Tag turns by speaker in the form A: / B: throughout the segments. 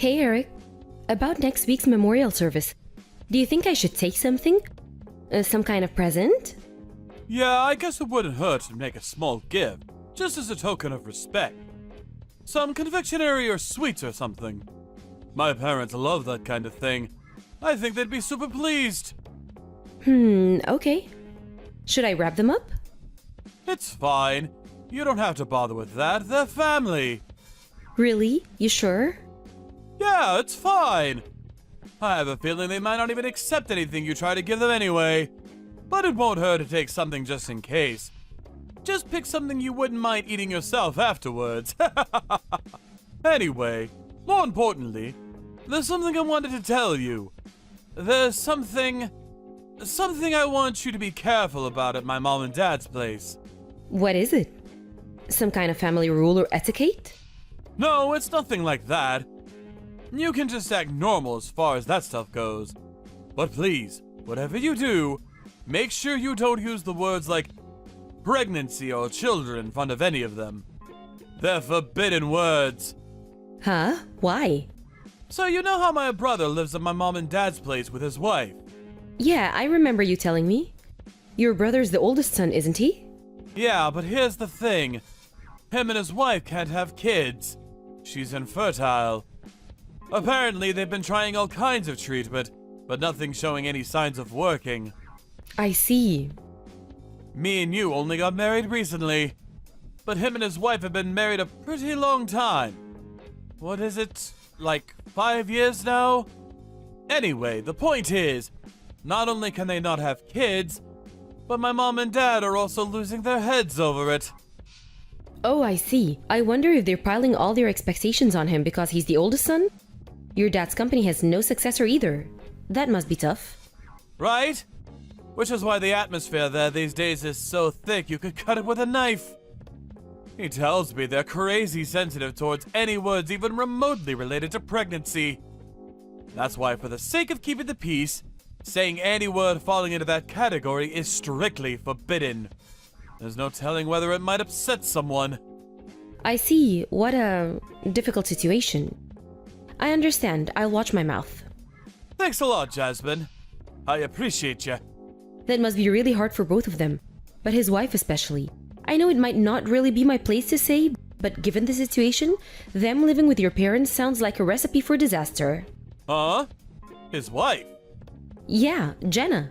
A: Hey Eric, about next week's memorial service, do you think I should take something? Some kind of present?
B: Yeah, I guess it wouldn't hurt to make a small gift, just as a token of respect. Some confectionery or sweets or something. My parents love that kind of thing. I think they'd be super pleased.
A: Okay. Should I wrap them up?
B: It's fine. You don't have to bother with that. They're family.
A: Really? You sure?
B: Yeah, it's fine. I have a feeling they might not even accept anything you try to give them anyway. But it won't hurt to take something just in case. Just pick something you wouldn't mind eating yourself afterwards. Anyway, more importantly, there's something I wanted to tell you. There's something I want you to be careful about at my mom and dad's place.
A: What is it? Some kind of family rule or etiquette?
B: No, it's nothing like that. You can just act normal as far as that stuff goes. But please, whatever you do, make sure you don't use the words like pregnancy or children in front of any of them. They're forbidden words.
A: Huh? Why?
B: So you know how my brother lives at my mom and dad's place with his wife?
A: Yeah, I remember you telling me. Your brother's the oldest son, isn't he?
B: Yeah, but here's the thing. Him and his wife can't have kids. She's infertile. Apparently, they've been trying all kinds of treatment, but nothing showing any signs of working.
A: I see.
B: Me and you only got married recently, but him and his wife have been married a pretty long time. What is it? Like 5 years now? Anyway, the point is, not only can they not have kids, but my mom and dad are also losing their heads over it.
A: Oh, I see. I wonder if they're piling all their expectations on him because he's the oldest son? Your dad's company has no successor either. That must be tough.
B: Right? Which is why the atmosphere there these days is so thick you could cut it with a knife. He tells me they're crazy sensitive towards any words even remotely related to pregnancy. That's why, for the sake of keeping the peace, saying any word falling into that category is strictly forbidden. There's no telling whether it might upset someone.
A: I see. What a difficult situation. I understand. I'll watch my mouth.
B: Thanks a lot, Jasmine. I appreciate you.
A: That must be really hard for both of them, but his wife especially. I know it might not really be my place to say, but given the situation, them living with your parents sounds like a recipe for disaster.
B: Huh? His wife?
A: Yeah, Jenna.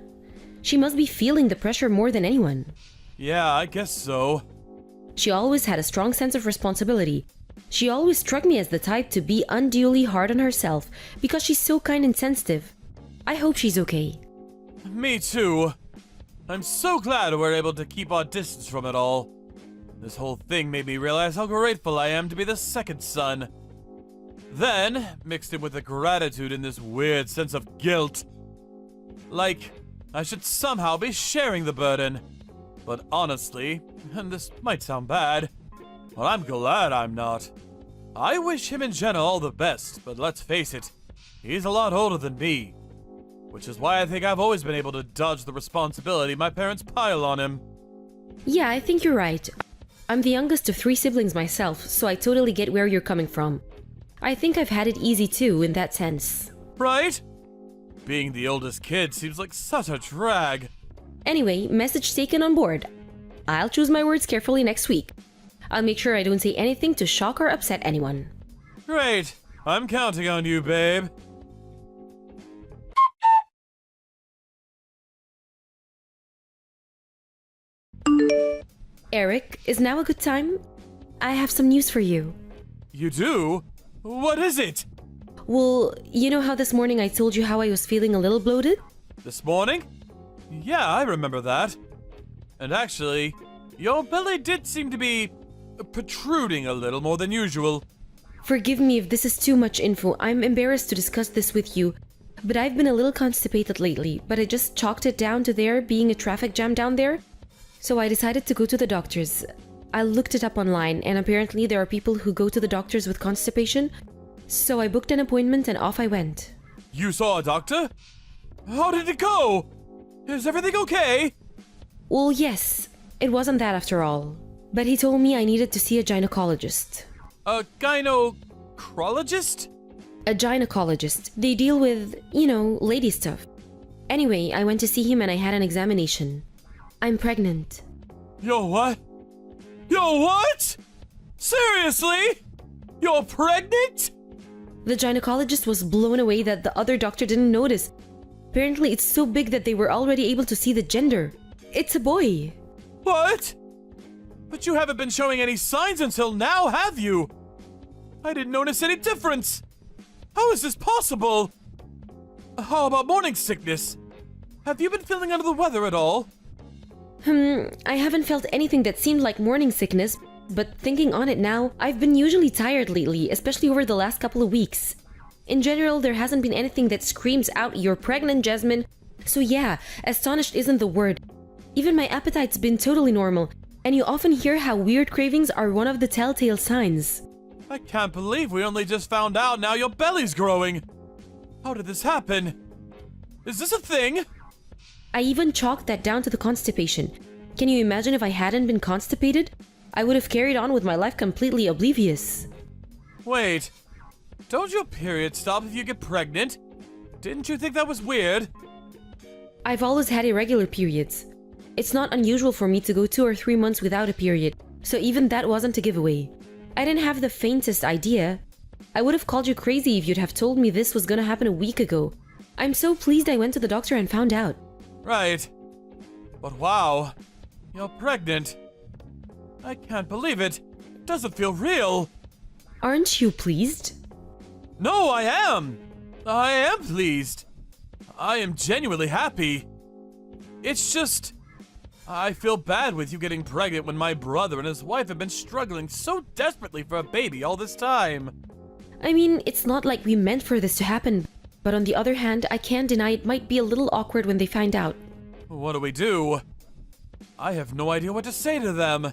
A: She must be feeling the pressure more than anyone.
B: Yeah, I guess so.
A: She always had a strong sense of responsibility. She always struck me as the type to be unduly hard on herself because she's so kind and sensitive. I hope she's okay.
B: Me too. I'm so glad we're able to keep our distance from it all. This whole thing made me realize how grateful I am to be the second son. Then, mixed in with the gratitude and this weird sense of guilt. Like, I should somehow be sharing the burden. But honestly, and this might sound bad, well, I'm glad I'm not. I wish him and Jenna all the best, but let's face it, he's a lot older than me. Which is why I think I've always been able to dodge the responsibility my parents pile on him.
A: Yeah, I think you're right. I'm the youngest of 3 siblings myself, so I totally get where you're coming from. I think I've had it easy too, in that sense.
B: Right? Being the oldest kid seems like such a drag.
A: Anyway, message taken on board. I'll choose my words carefully next week. I'll make sure I don't say anything to shock or upset anyone.
B: Great. I'm counting on you, babe.
A: Eric, is now a good time? I have some news for you.
B: You do? What is it?
A: Well, you know how this morning I told you how I was feeling a little bloated?
B: This morning? Yeah, I remember that. And actually, your belly did seem to be protruding a little more than usual.
A: Forgive me if this is too much info. I'm embarrassed to discuss this with you. But I've been a little constipated lately, but I just chalked it down to there being a traffic jam down there. So I decided to go to the doctors. I looked it up online, and apparently there are people who go to the doctors with constipation. So I booked an appointment and off I went.
B: You saw a doctor? How did it go? Is everything okay?
A: Well, yes. It wasn't that after all. But he told me I needed to see a gynecologist.
B: A gynecologist?
A: A gynecologist. They deal with, lady stuff. Anyway, I went to see him and I had an examination. I'm pregnant.
B: Yo, what? Yo, what? Seriously? You're pregnant?
A: The gynecologist was blown away that the other doctor didn't notice. Apparently, it's so big that they were already able to see the gender. It's a boy.
B: What? But you haven't been showing any signs until now, have you? I didn't notice any difference. How is this possible? How about morning sickness? Have you been feeling under the weather at all?
A: I haven't felt anything that seemed like morning sickness, but thinking on it now, I've been usually tired lately, especially over the last couple of weeks. In general, there hasn't been anything that screams out, "You're pregnant, Jasmine." So yeah, astonished isn't the word. Even my appetite's been totally normal, and you often hear how weird cravings are one of the telltale signs.
B: I can't believe we only just found out now your belly's growing. How did this happen? Is this a thing?
A: I even chalked that down to the constipation. Can you imagine if I hadn't been constipated? I would have carried on with my life completely oblivious.
B: Wait, don't your periods stop if you get pregnant? Didn't you think that was weird?
A: I've always had irregular periods. It's not unusual for me to go 2 or 3 months without a period, so even that wasn't a giveaway. I didn't have the faintest idea. I would have called you crazy if you'd have told me this was gonna happen a week ago. I'm so pleased I went to the doctor and found out.
B: Right. But wow, you're pregnant. I can't believe it. It doesn't feel real.
A: Aren't you pleased?
B: No, I am. I am pleased. I am genuinely happy. It's just, I feel bad with you getting pregnant when my brother and his wife have been struggling so desperately for a baby all this time.
A: I mean, it's not like we meant for this to happen, but on the other hand, I can't deny it might be a little awkward when they find out.
B: What do we do? I have no idea what to say to them.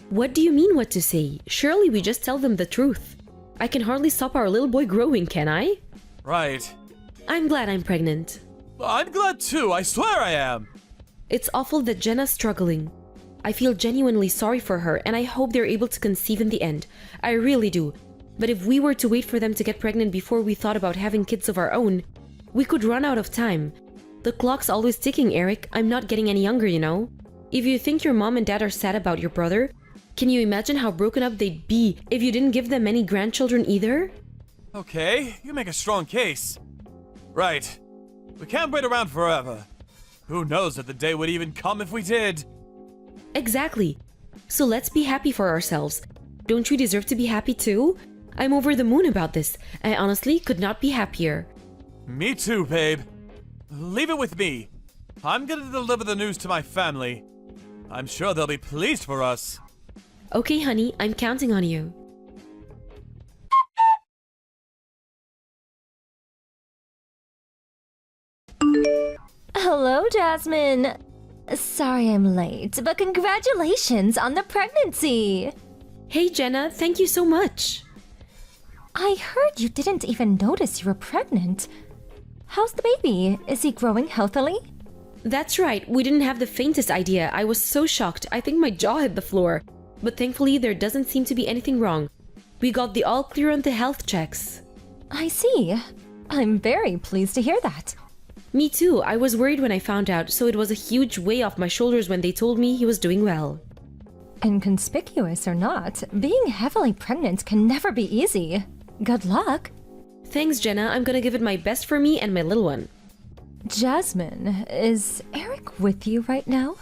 A: What do you mean what to say? Surely we just tell them the truth. I can hardly stop our little boy growing, can I?
B: Right.
A: I'm glad I'm pregnant.
B: I'm glad too, I swear I am.
A: It's awful that Jenna's struggling. I feel genuinely sorry for her and I hope they're able to conceive in the end. I really do. But if we were to wait for them to get pregnant before we thought about having kids of our own, we could run out of time. The clock's always ticking, Eric. I'm not getting any younger, you know? If you think your mom and dad are sad about your brother, can you imagine how broken up they'd be if you didn't give them any grandchildren either?
B: Okay, you make a strong case. Right. We can't wait around forever. Who knows if the day would even come if we did?
A: Exactly. So let's be happy for ourselves. Don't we deserve to be happy too? I'm over the moon about this. I honestly could not be happier.
B: Me too, babe. Leave it with me. I'm gonna deliver the news to my family. I'm sure they'll be pleased for us.
A: Okay, honey, I'm counting on you.
C: Hello, Jasmine. Sorry I'm late, but congratulations on the pregnancy.
A: Hey, Jenna, thank you so much.
C: I heard you didn't even notice you were pregnant. How's the baby? Is he growing healthily?
A: That's right, we didn't have the faintest idea. I was so shocked, I think my jaw hit the floor. But thankfully, there doesn't seem to be anything wrong. We got the all clear on the health checks.
C: I see. I'm very pleased to hear that.
A: Me too, I was worried when I found out, so it was a huge weight off my shoulders when they told me he was doing well.
C: Inconspicuous or not, being heavily pregnant can never be easy. Good luck.
A: Thanks, Jenna. I'm gonna give it my best for me and my little one.
C: Jasmine, is Eric with you right now?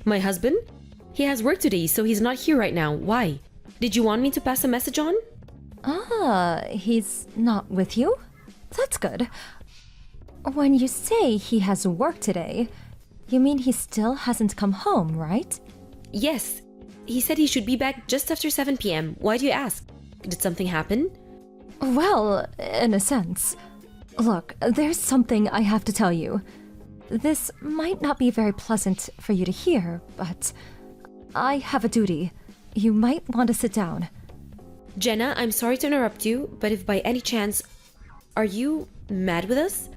A: My husband? He has work today, so he's not here right now. Why? Did you want me to pass a message on?
C: Ah, he's not with you? That's good. When you say he has work today, you mean he still hasn't come home, right?
A: Yes. He said he should be back just after 7 p.m. Why do you ask? Did something happen?
C: Well, in a sense. Look, there's something I have to tell you. This might not be very pleasant for you to hear, but I have a duty. You might want to sit down.
A: Jenna, I'm sorry to interrupt you, but if by any chance... Are you mad with us?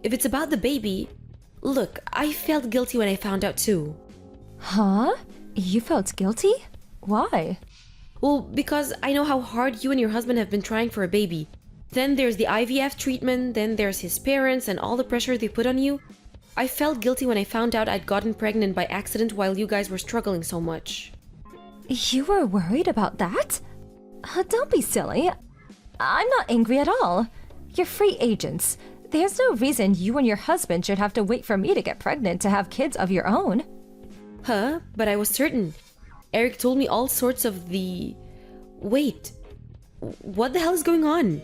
A: If it's about the baby... Look, I felt guilty when I found out too.
C: Huh? You felt guilty? Why?
A: Well, because I know how hard you and your husband have been trying for a baby. Then there's the IVF treatment, then there's his parents and all the pressure they put on you. I felt guilty when I found out I'd gotten pregnant by accident while you guys were struggling so much.
C: You were worried about that? Don't be silly. I'm not angry at all. You're free agents. There's no reason you and your husband should have to wait for me to get pregnant to have kids of your own.
A: Huh? But I was certain. Eric told me all sorts of the... Wait. What the hell is going on?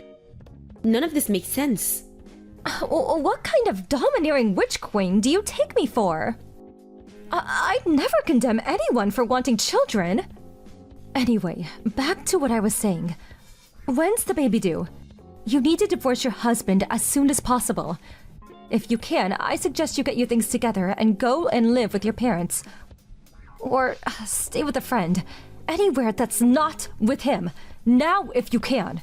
A: None of this makes sense.
C: What kind of domineering witch queen do you take me for? I'd never condemn anyone for wanting children. Anyway, back to what I was saying. When's the baby due? You need to divorce your husband as soon as possible. If you can, I suggest you get your things together and go and live with your parents. Or stay with a friend. Anywhere that's not with him. Now, if you can.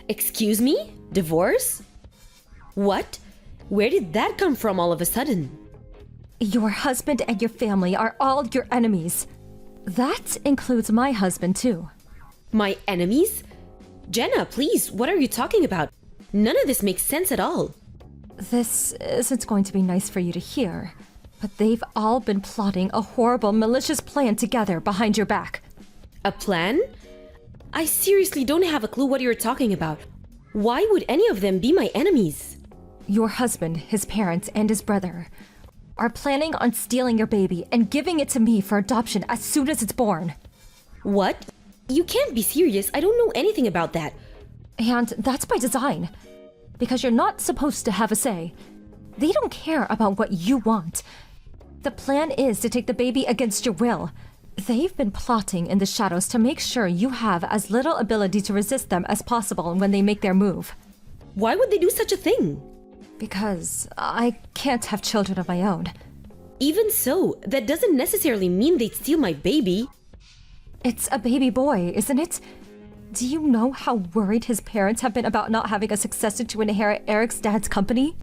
A: Excuse me? Divorce? What? Where did that come from all of a sudden?
C: Your husband and your family are all your enemies. That includes my husband, too.
A: My enemies? Jenna, please, what are you talking about? None of this makes sense at all.
C: This isn't going to be nice for you to hear, but they've all been plotting a horrible, malicious plan together behind your back.
A: A plan? I seriously don't have a clue what you're talking about. Why would any of them be my enemies?
C: Your husband, his parents, and his brother are planning on stealing your baby and giving it to me for adoption as soon as it's born.
A: What? You can't be serious. I don't know anything about that.
C: And that's by design. Because you're not supposed to have a say. They don't care about what you want. The plan is to take the baby against your will. They've been plotting in the shadows to make sure you have as little ability to resist them as possible when they make their move.
A: Why would they do such a thing?
C: Because I can't have children of my own.
A: Even so, that doesn't necessarily mean they'd steal my baby.
C: It's a baby boy, isn't it? Do you know how worried his parents have been about not having a successor to inherit Eric's dad's company?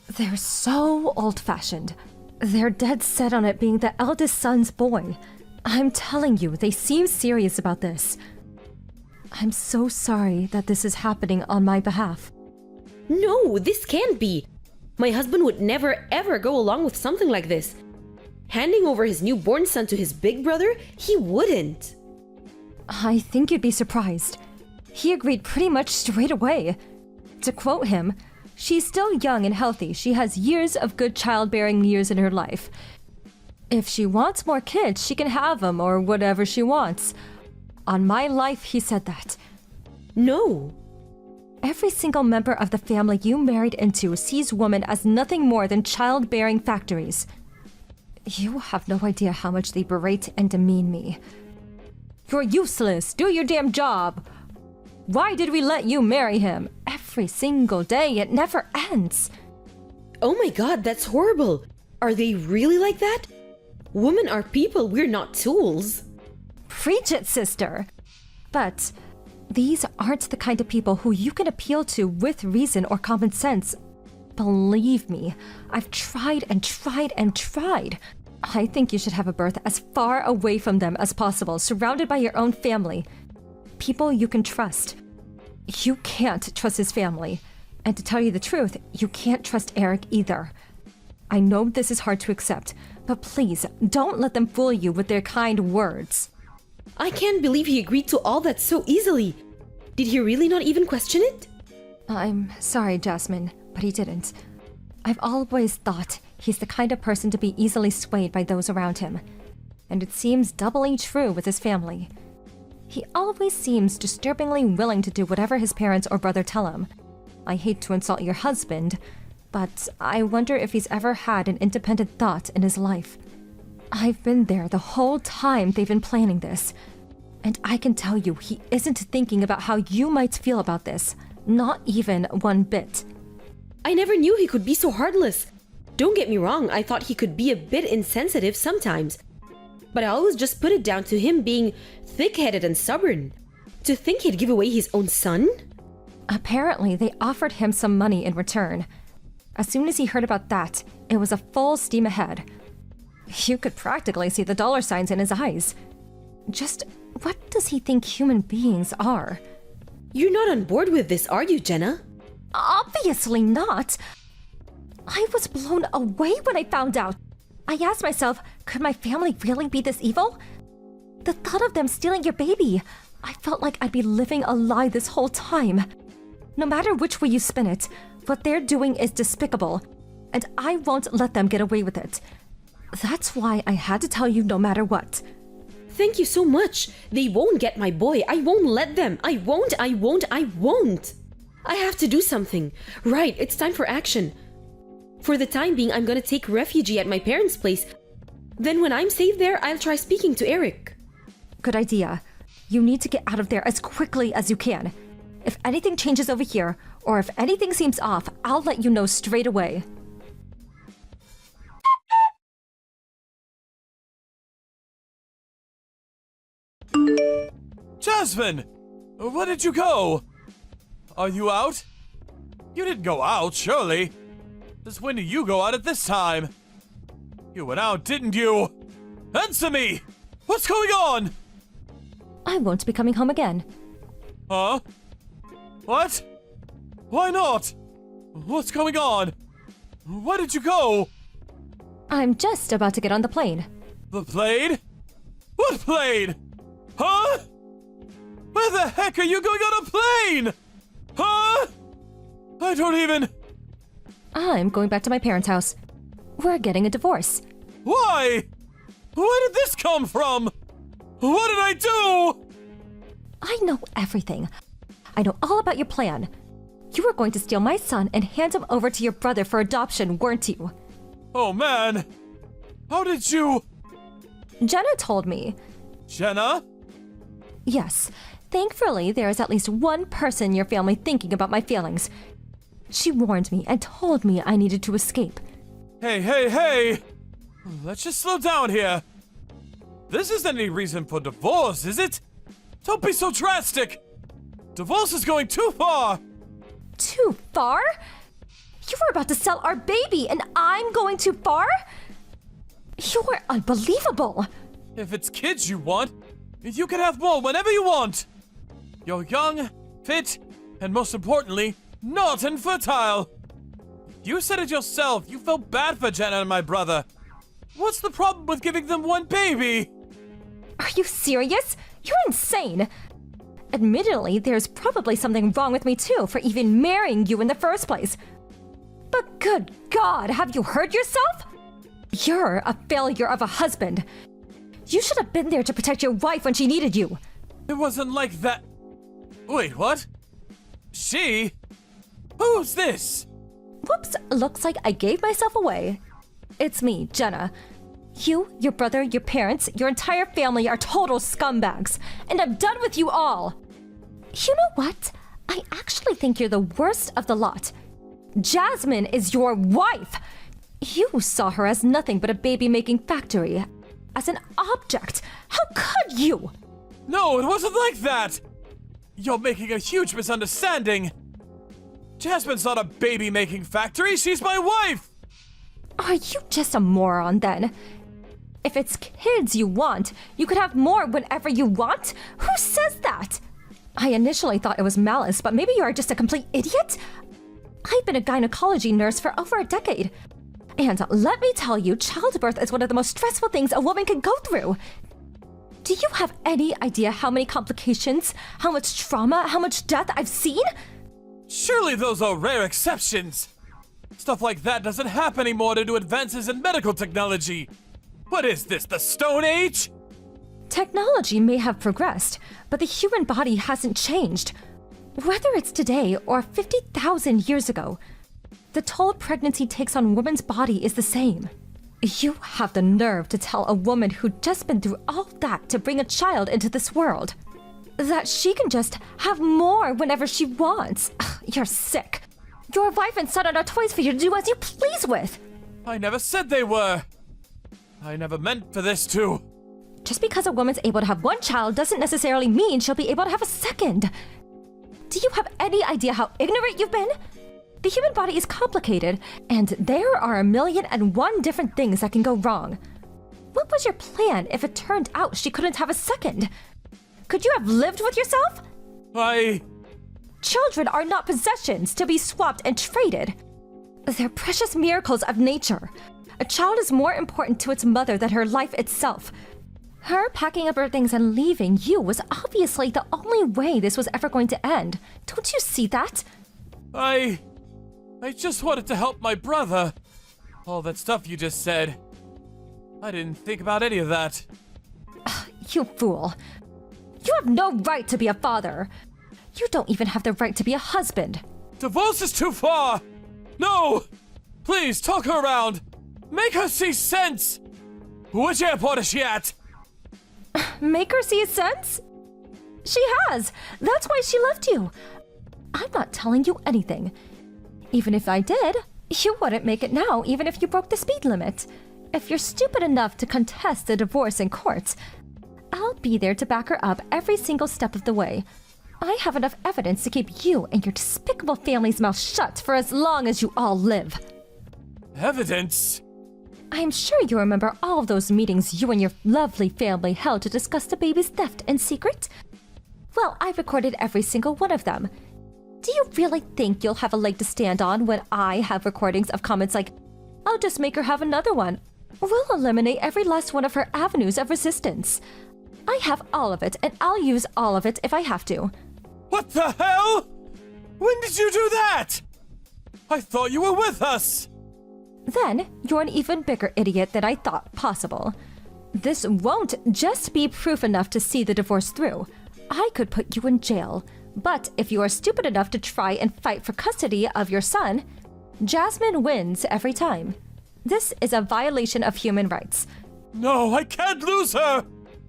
C: They're so old-fashioned. They're dead set on it being the eldest son's boy. I'm telling you, they seem serious about this. I'm so sorry that this is happening on my behalf.
A: No, this can't be. My husband would never ever go along with something like this. Handing over his newborn son to his big brother? He wouldn't.
C: I think you'd be surprised. He agreed pretty much straight away. To quote him, "She's still young and healthy. She has years of good childbearing years in her life. If she wants more kids, she can have them or whatever she wants." On my life, he said that.
A: No.
C: Every single member of the family you married into sees women as nothing more than childbearing factories. You have no idea how much they berate and demean me. "You're useless. Do your damn job. Why did we let you marry him?" Every single day, it never ends.
A: Oh my god, that's horrible. Are they really like that? Women are people, we're not tools.
C: Preach it, sister. But these aren't the kind of people who you can appeal to with reason or common sense. Believe me, I've tried and tried and tried. I think you should have a birth as far away from them as possible, surrounded by your own family. People you can trust. You can't trust his family. And to tell you the truth, you can't trust Eric either. I know this is hard to accept, but please, don't let them fool you with their kind words.
A: I can't believe he agreed to all that so easily. Did he really not even question it?
C: I'm sorry, Jasmine, but he didn't. I've always thought he's the kind of person to be easily swayed by those around him. And it seems doubly true with his family. He always seems disturbingly willing to do whatever his parents or brother tell him. I hate to insult your husband, but I wonder if he's ever had an independent thought in his life. I've been there the whole time they've been planning this. And I can tell you, he isn't thinking about how you might feel about this. Not even one bit.
A: I never knew he could be so heartless. Don't get me wrong, I thought he could be a bit insensitive sometimes. But I always just put it down to him being thick-headed and stubborn. To think he'd give away his own son?
C: Apparently, they offered him some money in return. As soon as he heard about that, it was a full steam ahead. You could practically see the dollar signs in his eyes. Just what does he think human beings are?
A: You're not on board with this, are you, Jenna?
C: Obviously not. I was blown away when I found out. I asked myself, could my family really be this evil? The thought of them stealing your baby, I felt like I'd be living a lie this whole time. No matter which way you spin it, what they're doing is despicable, and I won't let them get away with it. That's why I had to tell you no matter what.
A: Thank you so much. They won't get my boy. I won't let them. I won't. I have to do something. Right, it's time for action. For the time being, I'm gonna take refuge at my parents' place. Then when I'm safe there, I'll try speaking to Eric.
C: Good idea. You need to get out of there as quickly as you can. If anything changes over here, or if anything seems off, I'll let you know straight away.
B: Jasmine! Where did you go? Are you out? You didn't go out, surely. Since when did you go out at this time? You went out, didn't you? Answer me! What's going on?
C: I won't be coming home again.
B: Huh? What? Why not? What's going on? Where did you go?
C: I'm just about to get on the plane.
B: The plane? What plane? Huh? Where the heck are you going on a plane? Huh? I don't even...
C: I'm going back to my parents' house. We're getting a divorce.
B: Why? Where did this come from? What did I do?
C: I know everything. I know all about your plan. You were going to steal my son and hand him over to your brother for adoption, weren't you?
B: Oh man. How did you...
C: Jenna told me.
B: Jenna?
C: Yes. Thankfully, there is at least one person in your family thinking about my feelings. She warned me and told me I needed to escape.
B: Hey! Let's just slow down here. This isn't any reason for divorce, is it? Don't be so drastic. Divorce is going too far.
C: Too far? You were about to sell our baby and I'm going too far? You're unbelievable.
B: If it's kids you want, you can have more whenever you want. You're young, fit, and most importantly, not infertile. You said it yourself. You felt bad for Jenna and my brother. What's the problem with giving them one baby?
C: Are you serious? You're insane. Admittedly, there's probably something wrong with me too for even marrying you in the first place. But good God, have you heard yourself? You're a failure of a husband. You should have been there to protect your wife when she needed you.
B: It wasn't like that. Wait, what? She? Who's this?
C: Whoops, looks like I gave myself away. It's me, Jenna. You, your brother, your parents, your entire family are total scumbags, and I'm done with you all. You know what? I actually think you're the worst of the lot. Jasmine is your wife. You saw her as nothing but a baby-making factory, as an object. How could you?
B: No, it wasn't like that. You're making a huge misunderstanding. Jasmine's not a baby-making factory. She's my wife.
C: Are you just a moron then? If it's kids you want, you could have more whenever you want? Who says that? I initially thought it was malice, but maybe you are just a complete idiot? I've been a gynecology nurse for over a decade. And let me tell you, childbirth is one of the most stressful things a woman can go through. Do you have any idea how many complications, how much trauma, how much death I've seen?
B: Surely those are rare exceptions. Stuff like that doesn't happen anymore due to advances in medical technology. What is this, the Stone Age?
C: Technology may have progressed, but the human body hasn't changed. Whether it's today or 50,000 years ago, the toll pregnancy takes on a woman's body is the same. You have the nerve to tell a woman who'd just been through all that to bring a child into this world that she can just have more whenever she wants. Ugh, you're sick. Your wife and son are not toys for you to do as you please with.
B: I never said they were. I never meant for this to.
C: Just because a woman's able to have one child doesn't necessarily mean she'll be able to have a second. Do you have any idea how ignorant you've been? The human body is complicated, and there are 1,000,001 different things that can go wrong. What was your plan if it turned out she couldn't have a second? Could you have lived with yourself? Children are not possessions to be swapped and traded. They're precious miracles of nature. A child is more important to its mother than her life itself. Her packing up her things and leaving you was obviously the only way this was ever going to end. Don't you see that?
B: I just wanted to help my brother. All that stuff you just said. I didn't think about any of that.
C: You fool. You have no right to be a father. You don't even have the right to be a husband.
B: Divorce is too far! No! Please, talk her around! Make her see sense! Which airport is she at?
C: Make her see sense? She has. That's why she left you. I'm not telling you anything. Even if I did, you wouldn't make it now, even if you broke the speed limit. If you're stupid enough to contest the divorce in court, I'll be there to back her up every single step of the way. I have enough evidence to keep you and your despicable family's mouth shut for as long as you all live.
B: Evidence?
C: I'm sure you remember all of those meetings you and your lovely family held to discuss the baby's theft in secret. Well, I recorded every single one of them. Do you really think you'll have a leg to stand on when I have recordings of comments like, "I'll just make her have another one. We'll eliminate every last one of her avenues of resistance." I have all of it, and I'll use all of it if I have to.
B: What the hell? When did you do that? I thought you were with us!
C: Then, you're an even bigger idiot than I thought possible. This won't just be proof enough to see the divorce through. I could put you in jail. But if you are stupid enough to try and fight for custody of your son, Jasmine wins every time. This is a violation of human rights.
B: No, I can't lose her!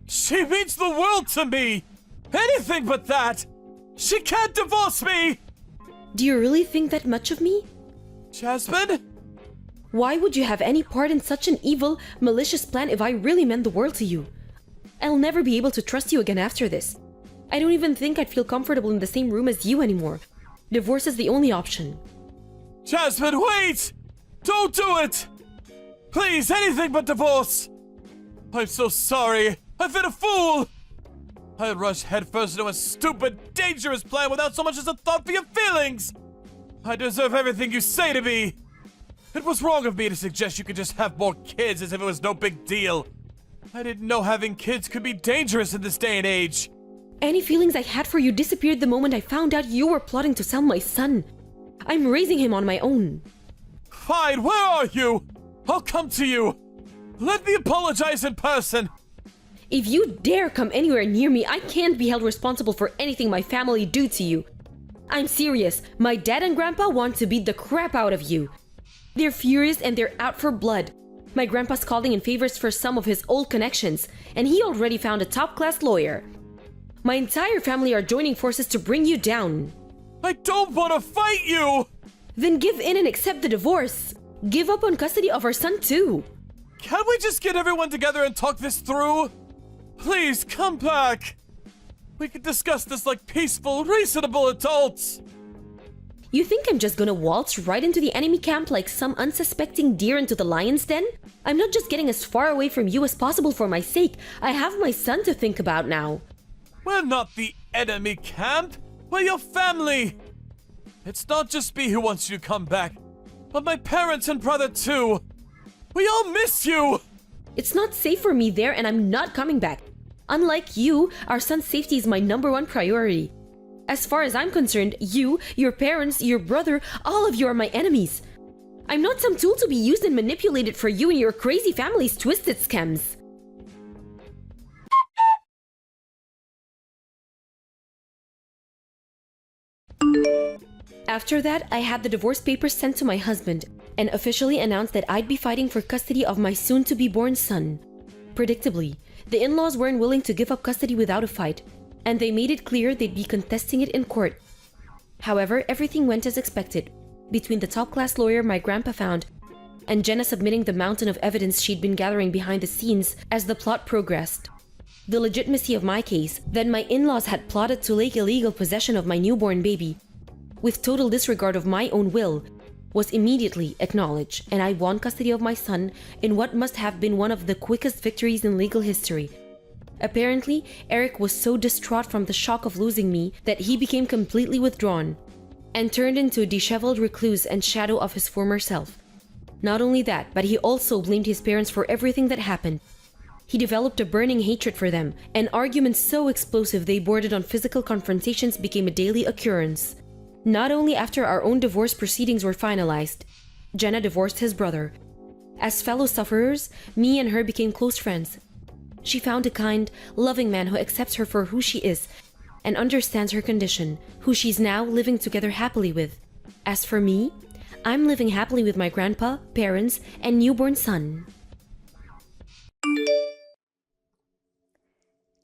B: She means the world to me! Anything but that! She can't divorce me!
A: Do you really think that much of me?
B: Jasmine?
A: Why would you have any part in such an evil, malicious plan if I really meant the world to you? I'll never be able to trust you again after this. I don't even think I'd feel comfortable in the same room as you anymore. Divorce is the only option.
B: Jasmine, wait! Don't do it! Please, anything but divorce! I'm so sorry. I've been a fool! I rushed headfirst into a stupid, dangerous plan without so much as a thought for your feelings! I deserve everything you say to me! It was wrong of me to suggest you could just have more kids as if it was no big deal. I didn't know having kids could be dangerous in this day and age.
A: Any feelings I had for you disappeared the moment I found out you were plotting to sell my son. I'm raising him on my own.
B: Fine, where are you? I'll come to you. Let me apologize in person.
A: If you dare come anywhere near me, I can't be held responsible for anything my family do to you. I'm serious. My dad and grandpa want to beat the crap out of you. They're furious and they're out for blood. My grandpa's calling in favors for some of his old connections, and he already found a top-class lawyer. My entire family are joining forces to bring you down.
B: I don't want to fight you!
A: Then give in and accept the divorce. Give up on custody of our son too.
B: Can't we just get everyone together and talk this through? Please, come back. We can discuss this like peaceful, reasonable adults.
A: You think I'm just gonna waltz right into the enemy camp like some unsuspecting deer into the lion's den? I'm not just getting as far away from you as possible for my sake. I have my son to think about now.
B: We're not the enemy camp. We're your family. It's not just me who wants you to come back, but my parents and brother too. We all miss you.
A: It's not safe for me there and I'm not coming back. Unlike you, our son's safety is my #1 priority. As far as I'm concerned, you, your parents, your brother, all of you are my enemies. I'm not some tool to be used and manipulated for you and your crazy family's twisted schemes. After that, I had the divorce papers sent to my husband and officially announced that I'd be fighting for custody of my soon-to-be-born son. Predictably, the in-laws weren't willing to give up custody without a fight, and they made it clear they'd be contesting it in court. However, everything went as expected, between the top-class lawyer my grandpa found and Jenna submitting the mountain of evidence she'd been gathering behind the scenes as the plot progressed. The legitimacy of my case, that my in-laws had plotted to take illegal possession of my newborn baby, with total disregard of my own will, was immediately acknowledged, and I won custody of my son in what must have been one of the quickest victories in legal history. Apparently, Eric was so distraught from the shock of losing me that he became completely withdrawn and turned into a disheveled recluse and shadow of his former self. Not only that, but he also blamed his parents for everything that happened. He developed a burning hatred for them, and arguments so explosive they bordered on physical confrontations became a daily occurrence. Not only after our own divorce proceedings were finalized, Jenna divorced his brother. As fellow sufferers, me and her became close friends. She found a kind, loving man who accepts her for who she is and understands her condition, who she's now living together happily with. As for me, I'm living happily with my grandpa, parents, and newborn son.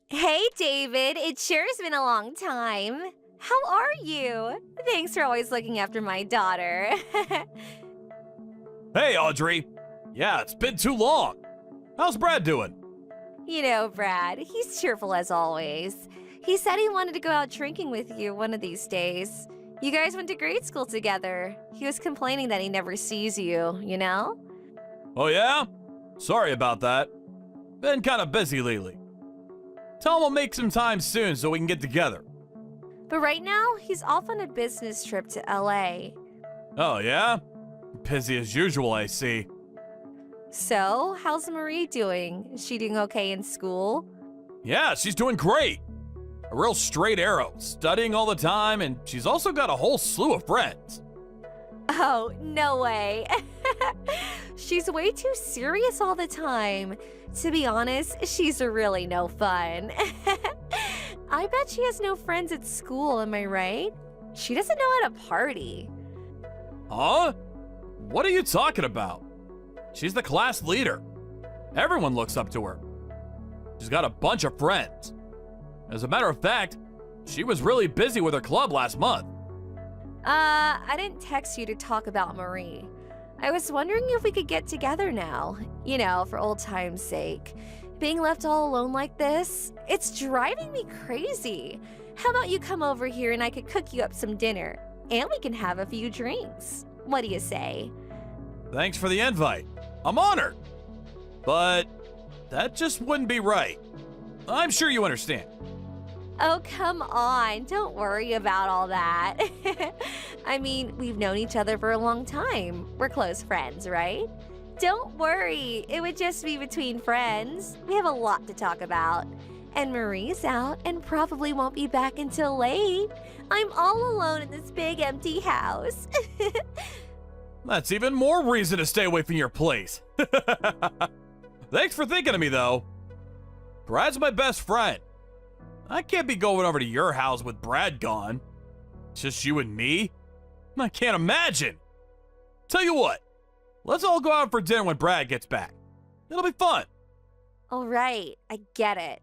D: Hey, David. It sure has been a long time. How are you? Thanks for always looking after my daughter.
B: Hey, Audrey. Yeah, it's been too long. How's Brad doing?
D: You know, Brad, he's cheerful as always. He said he wanted to go out drinking with you one of these days. You guys went to grade school together. He was complaining that he never sees you, you know?
B: Oh yeah? Sorry about that. Been kind of busy lately. Tell him I'll make some time soon so we can get together.
D: But right now, he's off on a business trip to LA.
B: Oh yeah? Busy as usual, I see.
D: So, how's Marie doing? Is she doing okay in school?
B: Yeah, she's doing great. A real straight arrow, studying all the time, and she's also got a whole slew of friends.
D: Oh, no way. She's way too serious all the time. To be honest, she's really no fun. I bet she has no friends at school, am I right? She doesn't know how to party.
B: Huh? What are you talking about? She's the class leader. Everyone looks up to her. She's got a bunch of friends. As a matter of fact, she was really busy with her club last month.
D: I didn't text you to talk about Marie. I was wondering if we could get together now. You know, for old time's sake. Being left all alone like this, it's driving me crazy. How about you come over here and I could cook you up some dinner, and we can have a few drinks. What do you say?
B: Thanks for the invite. I'm honored. But that just wouldn't be right. I'm sure you understand.
D: Oh, come on. Don't worry about all that. I mean, we've known each other for a long time. We're close friends, right? Don't worry. It would just be between friends. We have a lot to talk about. And Marie's out and probably won't be back until late. I'm all alone in this big empty house.
B: That's even more reason to stay away from your place. Thanks for thinking of me, though. Brad's my best friend. I can't be going over to your house with Brad gone. Just you and me? I can't imagine. Tell you what, let's all go out for dinner when Brad gets back. It'll be fun.
D: All right, I get it.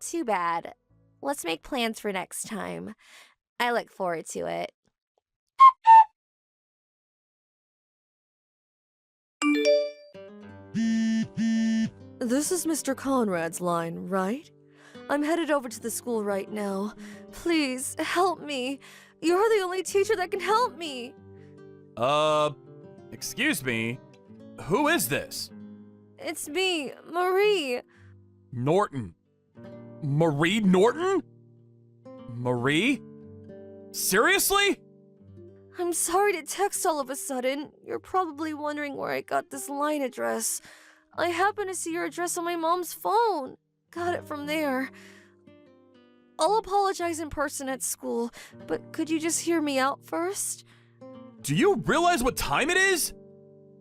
D: Too bad. Let's make plans for next time. I look forward to it.
E: This is Mr. Conrad's line, right? I'm headed over to the school right now. Please, help me. You're the only teacher that can help me.
B: Excuse me. Who is this?
E: It's me, Marie.
B: Norton. Marie Norton? Marie? Seriously?
E: I'm sorry to text all of a sudden. You're probably wondering where I got this line address. I happened to see your address on my mom's phone. Got it from there. I'll apologize in person at school, but could you just hear me out first?
B: Do you realize what time it is?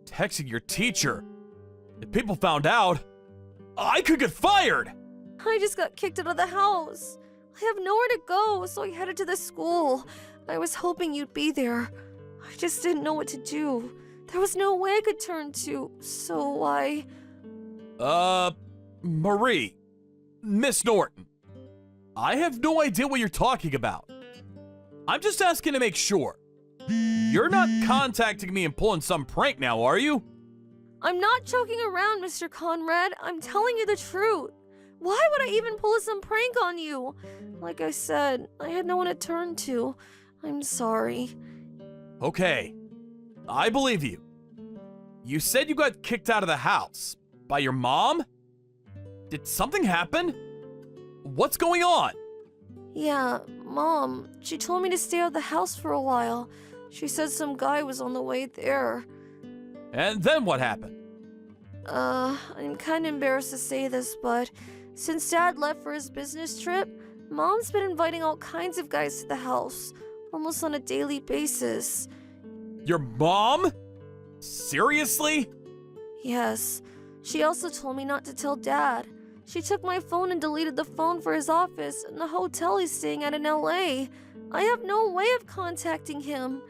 B: Texting your teacher. If people found out, I could get fired.
E: I just got kicked out of the house. I have nowhere to go, so I headed to the school. I was hoping you'd be there. I just didn't know what to do. There was no way I could turn to, so I...
B: Marie. Miss Norton. I have no idea what you're talking about. I'm just asking to make sure. You're not contacting me and pulling some prank now, are you?
E: I'm not joking around, Mr. Conrad. I'm telling you the truth. Why would I even pull some prank on you? Like I said, I had no one to turn to. I'm sorry.
B: Okay. I believe you. You said you got kicked out of the house. By your mom? Did something happen? What's going on?
E: Yeah, Mom, she told me to stay out of the house for a while. She said some guy was on the way there.
B: And then what happened?
E: I'm kinda embarrassed to say this, but since Dad left for his business trip, Mom's been inviting all kinds of guys to the house, almost on a daily basis.
B: Your mom? Seriously?
E: Yes. She also told me not to tell Dad. She took my phone and deleted the phone for his office and the hotel he's staying at in LA. I have no way of contacting him.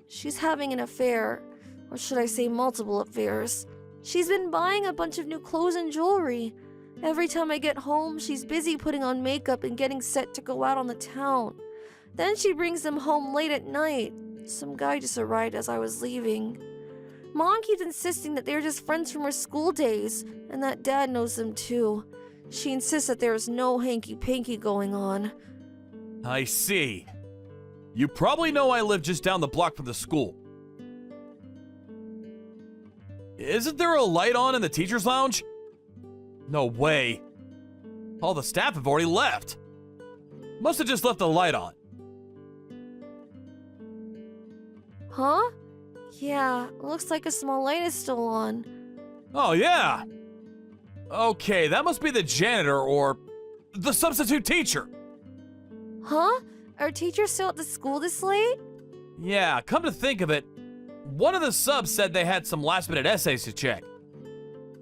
E: She's having an affair. Or should I say multiple affairs. She's been buying a bunch of new clothes and jewelry. Every time I get home, she's busy putting on makeup and getting set to go out on the town. Then she brings them home late at night. Some guy just arrived as I was leaving. Mom keeps insisting that they're just friends from her school days, and that Dad knows them too. She insists that there is no hanky-panky going on.
B: I see. You probably know I live just down the block from the school. Isn't there a light on in the teacher's lounge? No way. All the staff have already left. Must have just left the light on.
E: Huh? Yeah, looks like a small light is still on.
B: Oh, yeah. Okay, that must be the janitor or the substitute teacher.
E: Huh? Are teachers still at the school this late?
B: Yeah, come to think of it, one of the subs said they had some last-minute essays to check.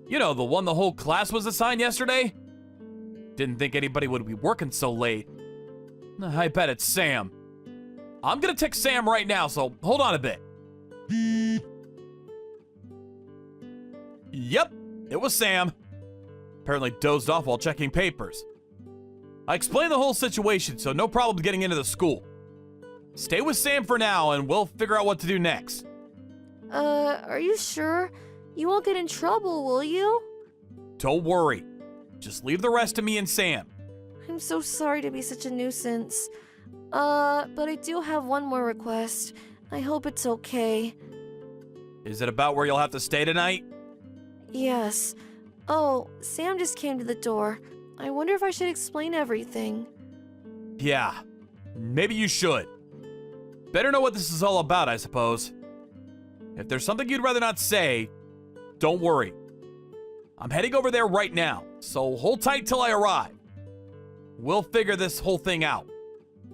B: You know, the one the whole class was assigned yesterday? Didn't think anybody would be working so late. I bet it's Sam. I'm gonna text Sam right now, so hold on a bit. Yep, it was Sam. Apparently dozed off while checking papers. I explained the whole situation, so no problem getting into the school. Stay with Sam for now, and we'll figure out what to do next.
E: Are you sure? You won't get in trouble, will you?
B: Don't worry. Just leave the rest to me and Sam.
E: I'm so sorry to be such a nuisance. But I do have one more request. I hope it's okay.
B: Is it about where you'll have to stay tonight?
E: Yes. Oh, Sam just came to the door. I wonder if I should explain everything.
B: Yeah, maybe you should. Better know what this is all about, I suppose. If there's something you'd rather not say, don't worry. I'm heading over there right now, so hold tight till I arrive. We'll figure this whole thing out.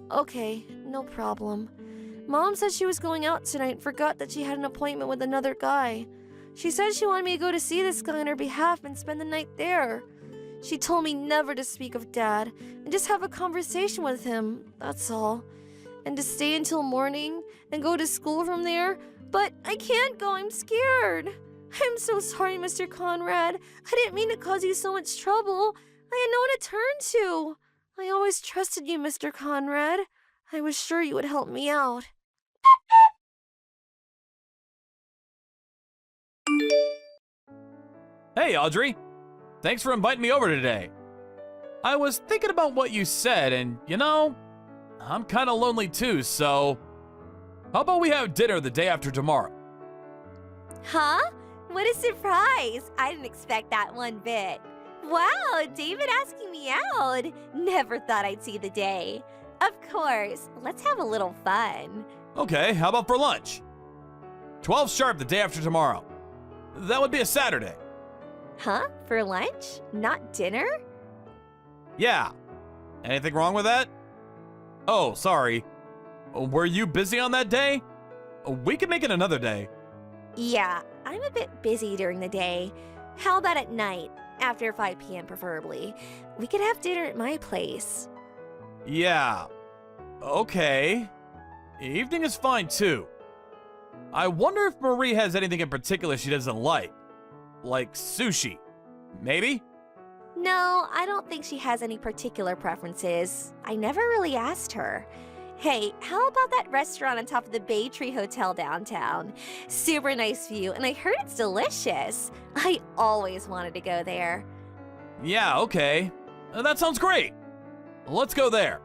E: Okay, no problem. Mom said she was going out tonight and forgot that she had an appointment with another guy. She said she wanted me to go to see this guy on her behalf and spend the night there. She told me never to speak of Dad and just have a conversation with him, that's all. And to stay until morning and go to school from there, but I can't go, I'm scared. I'm so sorry, Mr. Conrad. I didn't mean to cause you so much trouble. I had no one to turn to. I always trusted you, Mr. Conrad. I was sure you would help me out.
B: Hey, Audrey. Thanks for inviting me over today. I was thinking about what you said, and you know, I'm kind of lonely too, so how about we have dinner the day after tomorrow?
D: Huh? What a surprise! I didn't expect that one bit. Wow, David asking me out. Never thought I'd see the day. Of course, let's have a little fun.
B: Okay, how about for lunch? 12 sharp the day after tomorrow. That would be a Saturday.
D: Huh? For lunch? Not dinner?
B: Yeah. Anything wrong with that? Oh, sorry. Were you busy on that day? We can make it another day.
D: Yeah, I'm a bit busy during the day. How about at night? After 5 p.m. preferably. We could have dinner at my place.
B: Yeah. Okay. Evening is fine too. I wonder if Marie has anything in particular she doesn't like. Like sushi. Maybe?
D: No, I don't think she has any particular preferences. I never really asked her. Hey, how about that restaurant on top of the Bay Tree Hotel downtown? Super nice view, and I heard it's delicious. I always wanted to go there.
B: Yeah, okay. That sounds great. Let's go there.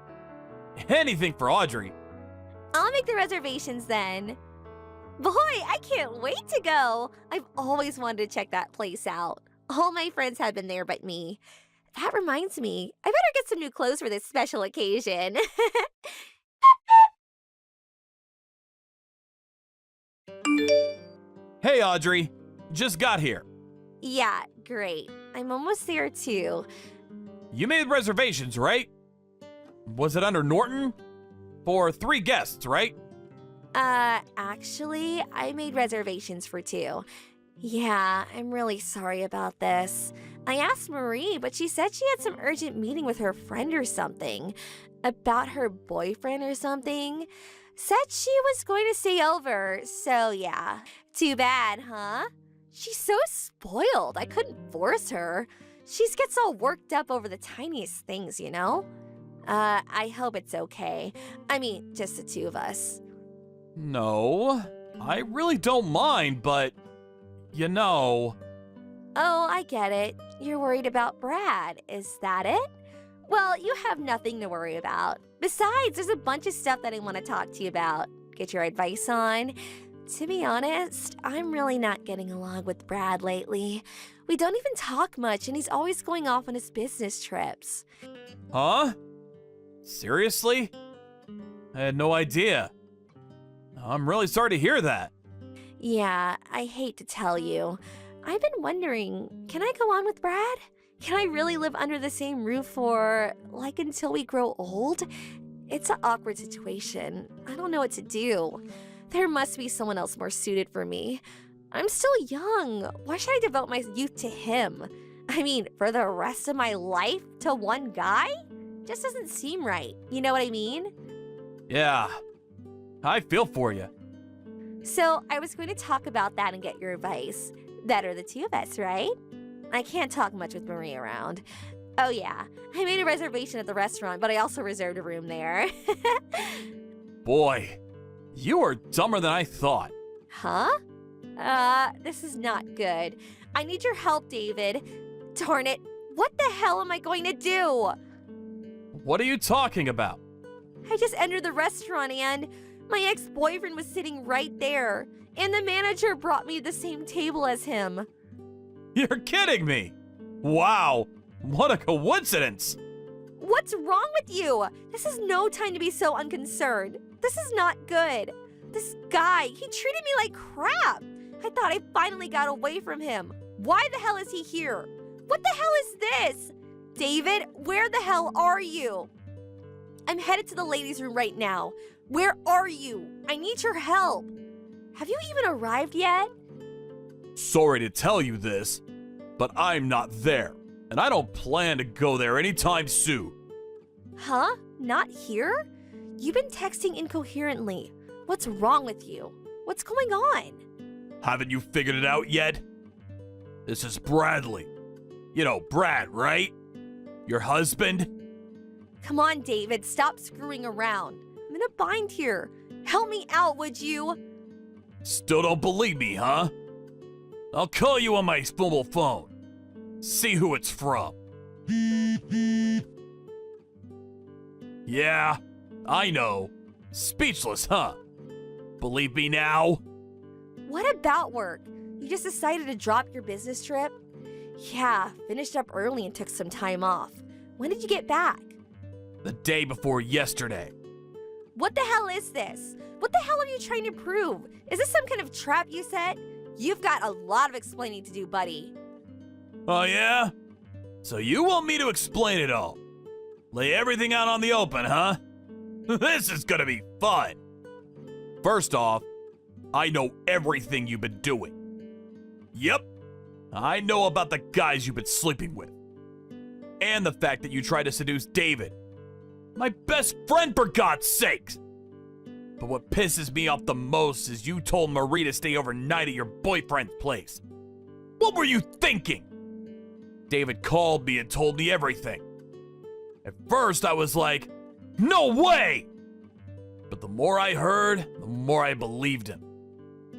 B: Anything for Audrey.
D: I'll make the reservations then. Boy, I can't wait to go. I've always wanted to check that place out. All my friends have been there but me. that reminds me. I better get some new clothes for this special occasion.
B: Hey, Audrey. Just got here.
D: Yeah, great. I'm almost there too.
B: You made reservations, right? Was it under Norton? For 3 guests, right?
D: Actually, I made reservations for 2. Yeah, I'm really sorry about this. I asked Marie, but she said she had some urgent meeting with her friend or something. About her boyfriend or something. Said she was going to stay over, so yeah. Too bad, huh? She's so spoiled, I couldn't force her. She gets all worked up over the tiniest things, you know? I hope it's okay. I mean, just the 2 of us.
B: No, I really don't mind, but you know.
D: Oh, I get it. You're worried about Brad, is that it? Well, you have nothing to worry about. Besides, there's a bunch of stuff that I want to talk to you about, get your advice on. To be honest, I'm really not getting along with Brad lately. We don't even talk much, and he's always going off on his business trips.
B: Huh? Seriously? I had no idea. I'm really sorry to hear that.
D: Yeah, I hate to tell you. I've been wondering, can I go on with Brad? Can I really live under the same roof for, like, until we grow old? It's an awkward situation. I don't know what to do. There must be someone else more suited for me. I'm still young. Why should I devote my youth to him? I mean, for the rest of my life to one guy? Just doesn't seem right. You know what I mean?
B: Yeah, I feel for you.
D: So I was going to talk about that and get your advice. Better the 2 of us, right? I can't talk much with Marie around. Oh yeah, I made a reservation at the restaurant, but I also reserved a room there.
B: Boy, you are dumber than I thought.
D: Huh? This is not good. I need your help, David. Darn it, what the hell am I going to do?
B: What are you talking about?
D: I just entered the restaurant and my ex-boyfriend was sitting right there. And the manager brought me to the same table as him.
B: You're kidding me! Wow, what a coincidence!
D: What's wrong with you? This is no time to be so unconcerned. This is not good. This guy, he treated me like crap. I thought I finally got away from him. Why the hell is he here? What the hell is this? David, where the hell are you? I'm headed to the ladies' room right now. Where are you? I need your help. Have you even arrived yet?
B: Sorry to tell you this, but I'm not there, and I don't plan to go there anytime soon.
D: Huh? Not here? You've been texting incoherently. What's wrong with you? What's going on?
B: Haven't you figured it out yet? This is Bradley. You know Brad, right? Your husband?
D: Come on, David, stop screwing around. I'm in a bind here. Help me out, would you?
B: Still don't believe me, huh? I'll call you on my mobile phone. See who it's from. Yeah, I know. Speechless, huh? Believe me now?
D: What about work? You just decided to drop your business trip? Yeah, finished up early and took some time off. When did you get back?
B: The day before yesterday.
D: What the hell is this? What the hell are you trying to prove? Is this some kind of trap you set? You've got a lot of explaining to do, buddy.
B: Oh yeah? So you want me to explain it all? Lay everything out on the open, huh? This is gonna be fun. First off, I know everything you've been doing. Yep, I know about the guys you've been sleeping with. And the fact that you tried to seduce David. My best friend, for God's sakes! But what pisses me off the most is you told Marie to stay overnight at your boyfriend's place. What were you thinking? David called me and told me everything. At first, I was like, no way! But the more I heard, the more I believed him.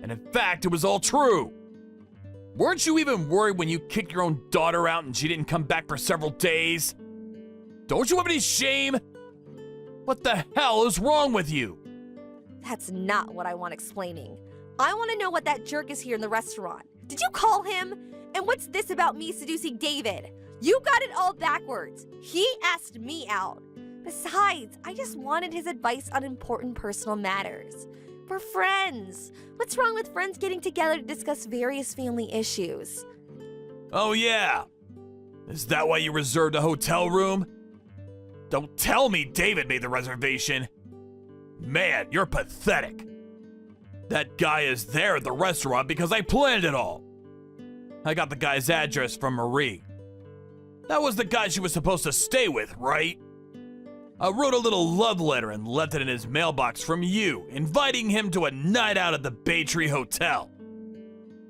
B: And in fact, it was all true. Weren't you even worried when you kicked your own daughter out and she didn't come back for several days? Don't you have any shame? What the hell is wrong with you?
D: That's not what I want explaining. I want to know what that jerk is here in the restaurant. Did you call him? And what's this about me seducing David? You got it all backwards. He asked me out. Besides, I just wanted his advice on important personal matters. We're friends. What's wrong with friends getting together to discuss various family issues?
B: Oh yeah? Is that why you reserved a hotel room? Don't tell me David made the reservation. Man, you're pathetic. That guy is there at the restaurant because I planned it all. I got the guy's address from Marie. That was the guy she was supposed to stay with, right? I wrote a little love letter and left it in his mailbox from you, inviting him to a night out at the Baytree Hotel.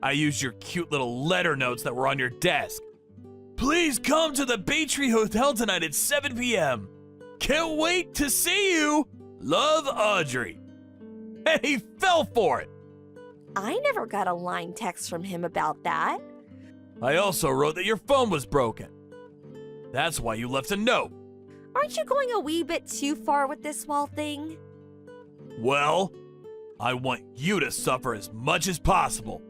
B: I used your cute little letter notes that were on your desk. Please come to the Baytree Hotel tonight at 7 p.m. Can't wait to see you. Love, Audrey. And he fell for it.
D: I never got a line text from him about that.
B: I also wrote that your phone was broken. That's why you left a note.
D: Aren't you going a wee bit too far with this wall thing?
B: Well, I want you to suffer as much as possible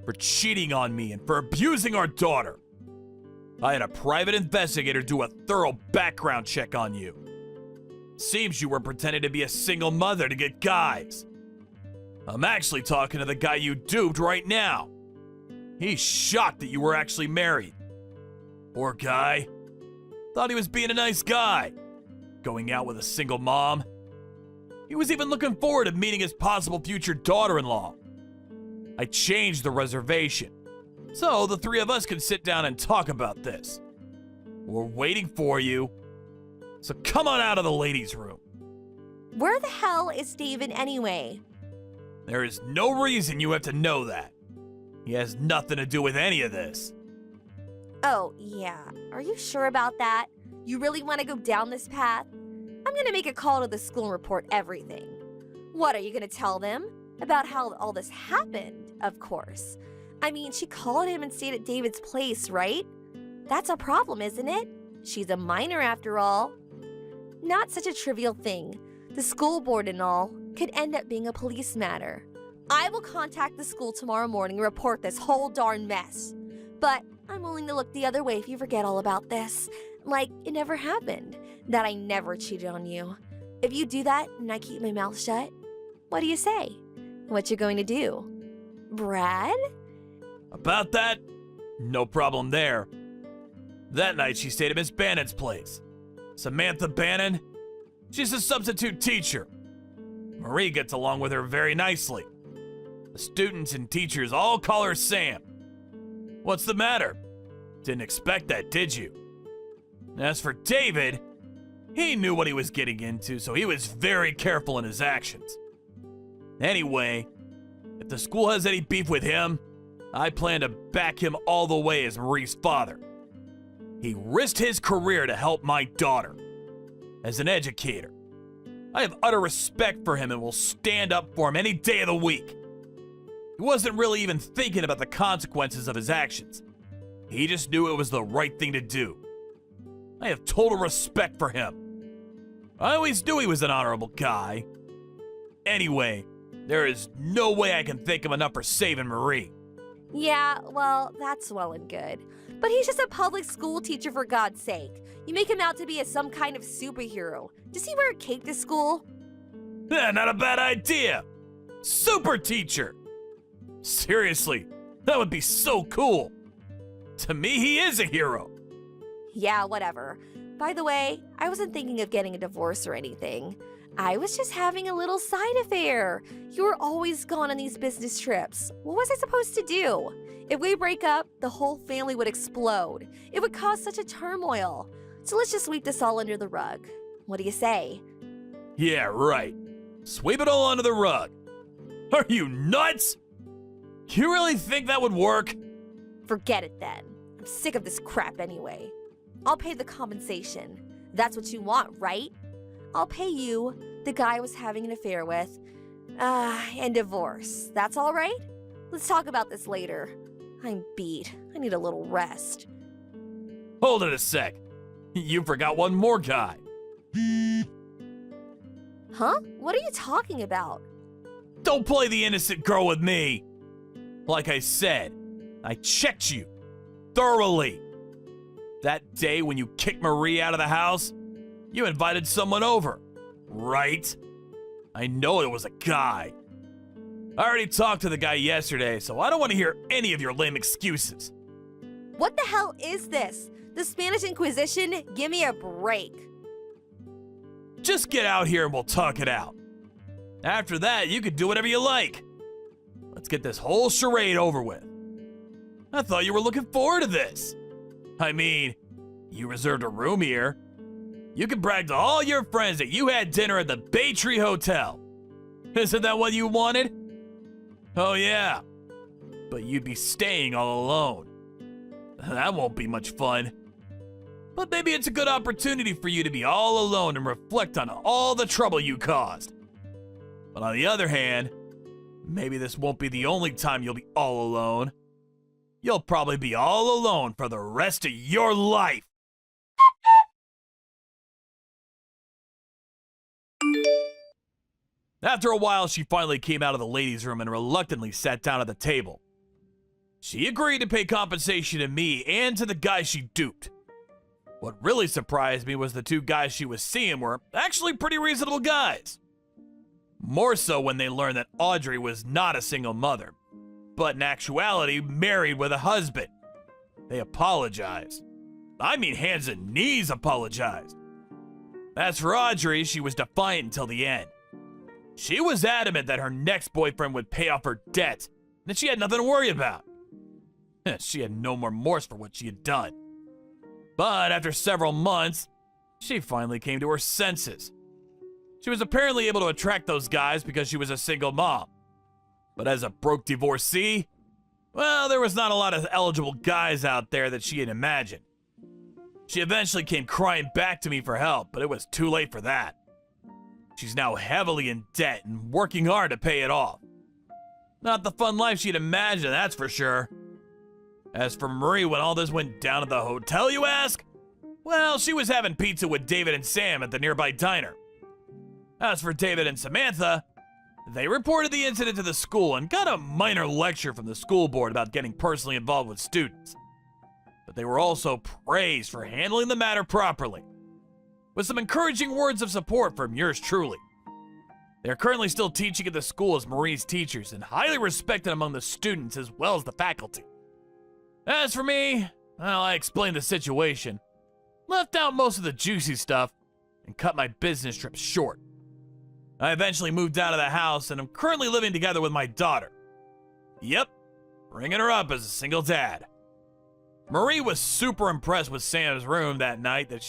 B: for cheating on me and for abusing our daughter. I had a private investigator do a thorough background check on you. Seems you were pretending to be a single mother to get guys. I'm actually talking to the guy you duped right now. He's shocked that you were actually married. Poor guy. Thought he was being a nice guy, going out with a single mom. He was even looking forward to meeting his possible future daughter-in-law. I changed the reservation, so the three of us can sit down and talk about this. We're waiting for you, so come on out of the ladies' room.
D: Where the hell is David anyway?
B: There is no reason you have to know that. He has nothing to do with any of this.
D: Oh, yeah. Are you sure about that? You really want to go down this path? I'm going to make a call to the school and report everything. What, are you going to tell them? About how all this happened, of course. I mean, she called him and stayed at David's place, right? That's a problem, isn't it? She's a minor after all. Not such a trivial thing. The school board and all could end up being a police matter. I will contact the school tomorrow morning and report this whole darn mess. But I'm willing to look the other way if you forget all about this. Like it never happened. That I never cheated on you. If you do that and I keep my mouth shut, what do you say? What you going to do? Brad?
B: About that, no problem there. That night she stayed at Miss Bannon's place. Samantha Bannon, she's a substitute teacher. Marie gets along with her very nicely. The students and teachers all call her Sam. What's the matter? Didn't expect that, did you? As for David, he knew what he was getting into, so he was very careful in his actions. Anyway, if the school has any beef with him, I plan to back him all the way as Marie's father. He risked his career to help my daughter. As an educator, I have utter respect for him and will stand up for him any day of the week. He wasn't really even thinking about the consequences of his actions. He just knew it was the right thing to do. I have total respect for him. I always knew he was an honorable guy. Anyway, there is no way I can thank him enough for saving Marie.
D: Yeah, well, that's well and good. But he's just a public school teacher, for God's sake. You make him out to be some kind of superhero. Does he wear a cape to school?
B: Yeah, not a bad idea. Super teacher. Seriously, that would be so cool. To me, he is a hero.
D: Yeah, whatever. By the way, I wasn't thinking of getting a divorce or anything. I was just having a little side affair. You were always gone on these business trips. What was I supposed to do? If we break up, the whole family would explode. It would cause such a turmoil. So let's just sweep this all under the rug. What do you say?
B: Yeah, right. Sweep it all under the rug. Are you nuts? You really think that would work?
D: Forget it then. I'm sick of this crap anyway. I'll pay the compensation. That's what you want, right? I'll pay you, the guy I was having an affair with, and divorce. That's all right? Let's talk about this later. I'm beat. I need a little rest.
B: Hold it a sec. You forgot one more guy.
D: Huh? What are you talking about?
B: Don't play the innocent girl with me. Like I said, I checked you thoroughly. That day when you kicked Marie out of the house, you invited someone over, right? I know it was a guy. I already talked to the guy yesterday, so I don't want to hear any of your lame excuses.
D: What the hell is this? The Spanish Inquisition? Give me a break.
B: Just get out here and we'll talk it out. After that, you can do whatever you like. Let's get this whole charade over with. I thought you were looking forward to this. I mean, you reserved a room here. You can brag to all your friends that you had dinner at the Baytree Hotel. Isn't that what you wanted? Oh yeah. But you'd be staying all alone. That won't be much fun. But maybe it's a good opportunity for you to be all alone and reflect on all the trouble you caused. But on the other hand, maybe this won't be the only time you'll be all alone. You'll probably be all alone for the rest of your life. After a while, she finally came out of the ladies' room and reluctantly sat down at the table. She agreed to pay compensation to me and to the guy she duped. What really surprised me was the two guys she was seeing were actually pretty reasonable guys. More so when they learned that Audrey was not a single mother, but in actuality married with a husband. They apologized. I mean, hands and knees apologized. As for Audrey, she was defiant until the end. She was adamant that her next boyfriend would pay off her debt, and that she had nothing to worry about. She had no remorse for what she had done. But after several months, she finally came to her senses. She was apparently able to attract those guys because she was a single mom. But as a broke divorcee, well, there was not a lot of eligible guys out there that she had imagined. She eventually came crying back to me for help, but it was too late for that. She's now heavily in debt and working hard to pay it off. Not the fun life she'd imagined, that's for sure. As for Marie, when all this went down at the hotel, you ask? Well, she was having pizza with David and Sam at the nearby diner. As for David and Samantha, they reported the incident to the school and got a minor lecture from the school board about getting personally involved with students. But they were also praised for handling the matter properly, with some encouraging words of support from yours truly. They're currently still teaching at the school as Marie's teachers and highly respected among the students as well as the faculty. As for me, well, I explained the situation, left out most of the juicy stuff, and cut my business trip short. I eventually moved out of the house and am currently living together with my daughter. Yep, bringing her up as a single dad. Marie was super impressed with Sam's room that night that